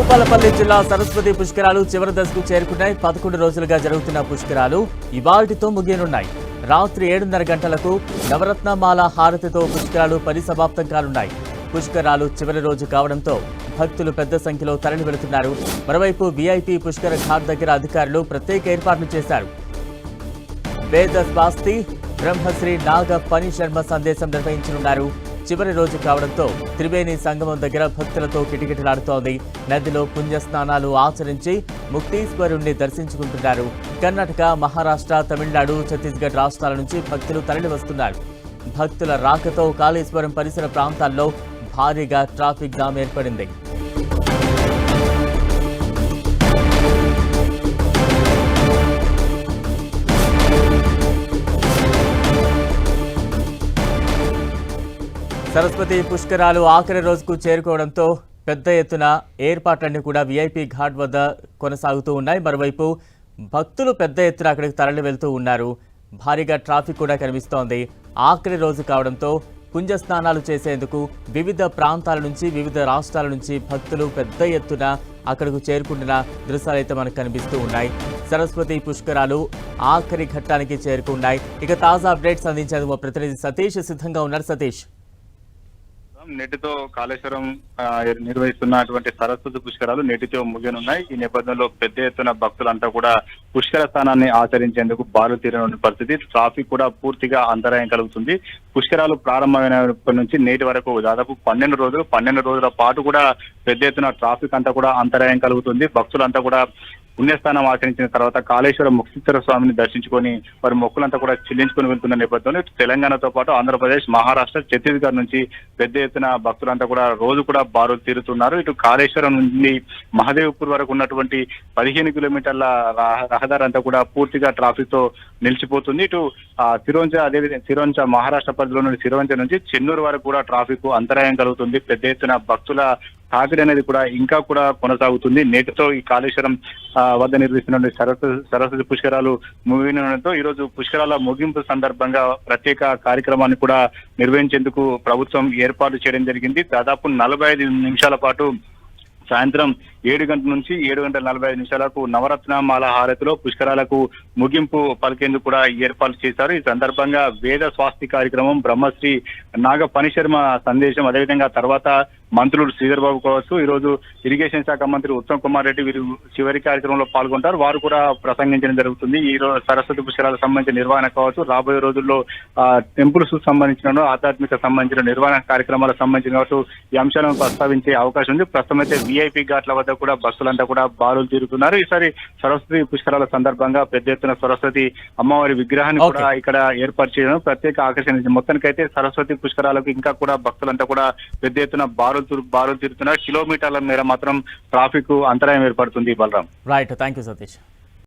భూపాలపల్లి జిల్లా సరస్వతి పుష్కరాలు చివరి దశకు చేరుకున్నాయి. 11 రోజులుగా జరుగుతున్న పుష్కరాలు ఇవాళ్టితో ముగియనున్నాయి. రాత్రి 7:30 గంటలకు నవరత్నమాల హారతితో పుష్కరాలు పరిసమాప్తం కానున్నాయి. పుష్కరాలు చివరి రోజు కావడంతో భక్తులు పెద్ద సంఖ్యలో తరలి వెళుతున్నారు. మరోవైపు వీఐపీ పుష్కర ఘాట్ దగ్గర అధికారులు ప్రత్యేక ఏర్పాట్లు చేశారు. వేద స్వాస్తి బ్రహ్మశ్రీ నాగ ఫణి శర్మ సందేశం నిర్వహించనున్నారు. చివరి రోజు కావడంతో త్రివేణి సంగమం దగ్గర భక్తులతో కిటకిటలాడుతోంది. నదిలో పుణ్యస్నానాలు ఆచరించి ముక్తీశ్వరుణ్ణి దర్శించుకుంటున్నారు. కర్ణాటక, మహారాష్ట్ర, తమిళనాడు, ఛత్తీస్గఢ్ రాష్ట్రాల నుంచి భక్తులు తరలి వస్తున్నారు. భక్తుల రాకతో కాళేశ్వరం పరిసర ప్రాంతాల్లో భారీగా ట్రాఫిక్ జామ్ ఏర్పడింది. సరస్వతి పుష్కరాలు ఆఖరి రోజుకు చేరుకోవడంతో పెద్ద ఎత్తున ఏర్పాట్లన్నీ కూడా వీఐపీ ఘాట్ వద్ద కొనసాగుతూ ఉన్నాయి. మరోవైపు భక్తులు పెద్ద ఎత్తున అక్కడికి తరలి వెళ్తూ ఉన్నారు. భారీగా ట్రాఫిక్ కూడా కనిపిస్తోంది. ఆఖరి రోజు కావడంతో పుణ్యస్నానాలు చేసేందుకు వివిధ ప్రాంతాల నుంచి, వివిధ రాష్ట్రాల నుంచి భక్తులు పెద్ద ఎత్తున అక్కడకు చేరుకుంటున్న దృశ్యాలు అయితే మనకు కనిపిస్తూ ఉన్నాయి. సరస్వతి పుష్కరాలు ఆఖరి ఘట్టానికి చేరుకున్నాయి. ఇక తాజా అప్డేట్స్ అందించేందుకు మా ప్రతినిధి సతీష్ సిద్ధంగా ఉన్నారు. సతీష్, నేటితో కాళేశ్వరం నిర్వహిస్తున్నటువంటి సరస్వతి పుష్కరాలు నేటితో ముగియనున్నాయి. ఈ నేపథ్యంలో పెద్ద ఎత్తున భక్తులంతా కూడా పుష్కర స్థానాన్ని ఆచరించేందుకు బారులు తీరనున్న పరిస్థితి. ట్రాఫిక్ కూడా పూర్తిగా అంతరాయం కలుగుతుంది. పుష్కరాలు ప్రారంభమైనప్పటి నుంచి నేటి వరకు దాదాపు 12 రోజుల పాటు కూడా పెద్ద ఎత్తున ట్రాఫిక్ అంతా కూడా అంతరాయం కలుగుతుంది. భక్తులంతా కూడా పుణ్యస్థానం ఆచరించిన తర్వాత కాళేశ్వరం ముక్తీశ్వర స్వామిని దర్శించుకొని వారి మొక్కులంతా కూడా చెల్లించుకొని వెళ్తున్న నేపథ్యంలో తెలంగాణతో పాటు ఆంధ్రప్రదేశ్, మహారాష్ట్ర, ఛత్తీస్గఢ్ నుంచి పెద్ద ఎత్తున భక్తులంతా కూడా రోజు కూడా బారులు తీరుతున్నారు. ఇటు కాళేశ్వరం నుండి మహదేవ్పూర్ వరకు ఉన్నటువంటి 15 కిలోమీటర్ల రహదారి అంతా కూడా పూర్తిగా ట్రాఫిక్ తో నిలిచిపోతుంది. ఇటు సిరోంచ, అదేవిధంగా సిరోంచ మహారాష్ట్ర పరిధిలో నుండి సిరోంచ నుంచి చెన్నూరు వరకు కూడా ట్రాఫిక్ అంతరాయం కలుగుతుంది. పెద్ద ఎత్తున భక్తుల తాకిడి అనేది కూడా ఇంకా కూడా కొనసాగుతుంది. నేటితో ఈ కాళేశ్వరం వద్ద నిర్వహిస్తున్న సరస్వతి పుష్కరాలు ముగియడంతో ఈ రోజు పుష్కరాల ముగింపు సందర్భంగా ప్రత్యేక కార్యక్రమాన్ని కూడా నిర్వహించేందుకు ప్రభుత్వం ఏర్పాటు చేయడం జరిగింది. దాదాపు 45 నిమిషాల పాటు సాయంత్రం 7 గంటల నుంచి 7:45 నవరత్నమాల హారతిలో పుష్కరాలకు ముగింపు పలికేందుకు కూడా ఏర్పాట్లు చేశారు. ఈ సందర్భంగా వేద స్వాస్తి కార్యక్రమం, బ్రహ్మశ్రీ నాగ ఫణి శర్మ సందేశం, అదేవిధంగా తర్వాత మంత్రులు శ్రీధర్ బాబు కావచ్చు, ఈ రోజు ఇరిగేషన్ శాఖ మంత్రి ఉత్తమ్ కుమార్ రెడ్డి వీరు చివరి కార్యక్రమంలో పాల్గొంటారు. వారు కూడా ప్రసంగించడం జరుగుతుంది. ఈ రోజు సరస్వతి పుష్కరాలకు సంబంధించిన నిర్వహణ కావచ్చు, రాబోయే రోజుల్లో టెంపుల్స్ సంబంధించిన ఆధ్యాత్మిక సంబంధించిన నిర్వహణ కార్యక్రమాలకు సంబంధించిన కావచ్చు ఈ అంశాలను ప్రస్తావించే అవకాశం ఉంది. ప్రస్తుతం అయితే వీఐపీ ఘాట్ల వద్ద కూడా భక్తులంతా కూడా బారులు తీరుతున్నారు. ఈసారి సరస్వతి పుష్కరాల సందర్భంగా పెద్ద ఎత్తున సరస్వతి అమ్మవారి విగ్రహాన్ని కూడా ఇక్కడ ఏర్పాటు చేయడం ప్రత్యేక ఆకర్షణ. మొత్తానికైతే సరస్వతి పుష్కరాలకు ఇంకా కూడా భక్తులంతా కూడా పెద్ద ఎత్తున బారులు తీరుతున్నారు. కిలోమీటర్ల మేర మాత్రం ట్రాఫిక్ అంతరాయం ఏర్పడుతుంది. Balaram, right, thank you Satish.